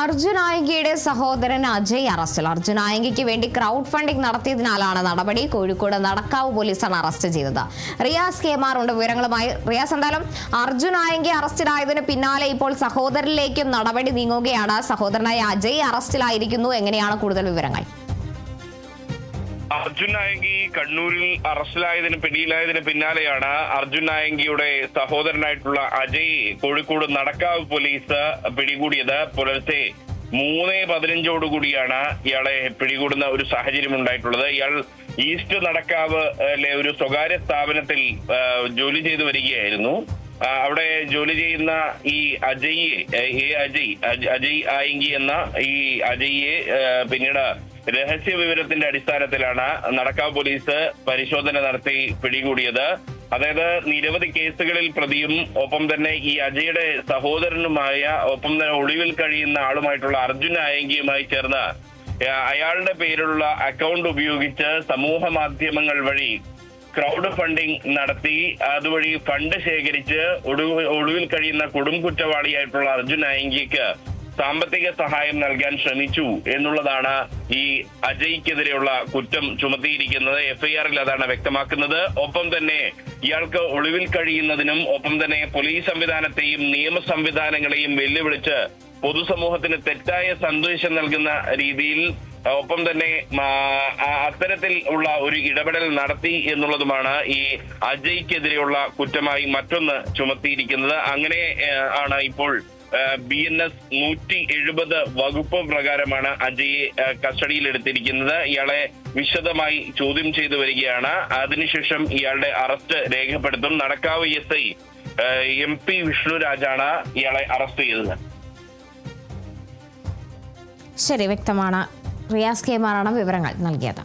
അർജുൻ ആയങ്കിയുടെ സഹോദരൻ അജയ് അറസ്റ്റിൽ. അർജുൻ ആയങ്കിക്ക് വേണ്ടി ക്രൗഡ് ഫണ്ടിംഗ് നടത്തിയതിനാലാണ് നടപടി. കോഴിക്കോട് നടക്കാവ് പോലീസാണ് അറസ്റ്റ് ചെയ്തത്. റിയാസ് KMR ഉണ്ട് വിവരങ്ങളുമായി. റിയാസ്, എന്തായാലും അർജുൻ ആയങ്കി അറസ്റ്റിലായതിന് പിന്നാലെ ഇപ്പോൾ സഹോദരനിലേക്കും നടപടി നീങ്ങുകയാണ്. സഹോദരനായ അജയ് അറസ്റ്റിലായിരിക്കുന്നു. എങ്ങനെയാണ് കൂടുതൽ വിവരങ്ങൾ? അർജുൻ നായങ്കി കണ്ണൂരിൽ അറസ്റ്റിലായതിന് പിടിയിലായതിന് പിന്നാലെയാണ് അർജുൻ നായങ്കിയുടെ സഹോദരനായിട്ടുള്ള അജയ് കോഴിക്കോട് നടക്കാവ് പോലീസ് പിടികൂടിയത്. പുലർച്ചെ 3:15 ഇയാളെ പിടികൂടുന്ന ഒരു സാഹചര്യം ഉണ്ടായിട്ടുള്ളത്. ഇയാൾ ഈസ്റ്റ് നടക്കാവിലെ ഒരു സ്വകാര്യ സ്ഥാപനത്തിൽ ജോലി ചെയ്തു വരികയായിരുന്നു. അവിടെ ജോലി ചെയ്യുന്ന ഈ അജയ് ആയങ്കി എന്ന ഈ അജയ്യെ പിന്നീട് രഹസ്യ വിവരത്തിന്റെ അടിസ്ഥാനത്തിലാണ് നടക്കാവ് പോലീസ് പരിശോധന നടത്തി പിടികൂടിയത്. അതായത് നിരവധി കേസുകളിൽ പ്രതിയും ഒപ്പം തന്നെ ഈ അജയുടെ സഹോദരനുമായ ഒപ്പം തന്നെ ഒളിവിൽ കഴിയുന്ന ആളുമായിട്ടുള്ള അർജുൻ ആയങ്കിയുമായി ചേർന്ന് അയാളുടെ പേരിലുള്ള അക്കൗണ്ട് ഉപയോഗിച്ച് സമൂഹ മാധ്യമങ്ങൾ വഴി ക്രൗഡ് ഫണ്ടിംഗ് നടത്തി അതുവഴി ഫണ്ട് ശേഖരിച്ച് ഒളിവിൽ കഴിയുന്ന കൊടും കുറ്റവാളിയായിട്ടുള്ള അർജുൻ ആയങ്കിക്ക് സാമ്പത്തിക സഹായം നൽകാൻ ശ്രമിച്ചു എന്നുള്ളതാണ് ഈ അജയ്ക്കെതിരെയുള്ള കുറ്റം ചുമത്തിയിരിക്കുന്നത്. FIR-ൽ അതാണ് വ്യക്തമാക്കുന്നത്. ഒപ്പം തന്നെ ഇയാൾക്ക് ഒളിവിൽ കഴിയുന്നതിനും ഒപ്പം തന്നെ പോലീസ് സംവിധാനത്തെയും നിയമ സംവിധാനങ്ങളെയും വെല്ലുവിളിച്ച് പൊതുസമൂഹത്തിന് തെറ്റായ സന്ദേശം നൽകുന്ന രീതിയിൽ ഒപ്പം തന്നെ അത്തരത്തിൽ ഉള്ള ഒരു ഇടപെടൽ നടത്തി എന്നുള്ളതുമാണ് ഈ അജയ്ക്കെതിരെയുള്ള കുറ്റമായി മറ്റൊന്ന് ചുമത്തിയിരിക്കുന്നത്. അങ്ങനെ ആണ് ഇപ്പോൾ BNS 170 വകുപ്പ് പ്രകാരമാണ് അജയെ കസ്റ്റഡിയിലെടുത്തിരിക്കുന്നത്. ഇയാളെ വിശദമായി ചോദ്യം ചെയ്തു വരികയാണ്. അതിനുശേഷം ഇയാളുടെ അറസ്റ്റ് രേഖപ്പെടുത്തും. നടക്കാവ് SI MP വിഷ്ണുരാജാണ് ഇയാളെ അറസ്റ്റ് ചെയ്തത്. ശരി, വ്യക്തമാണ്. റിയാസ് KMR ആണ് വിവരങ്ങൾ നൽകിയത്.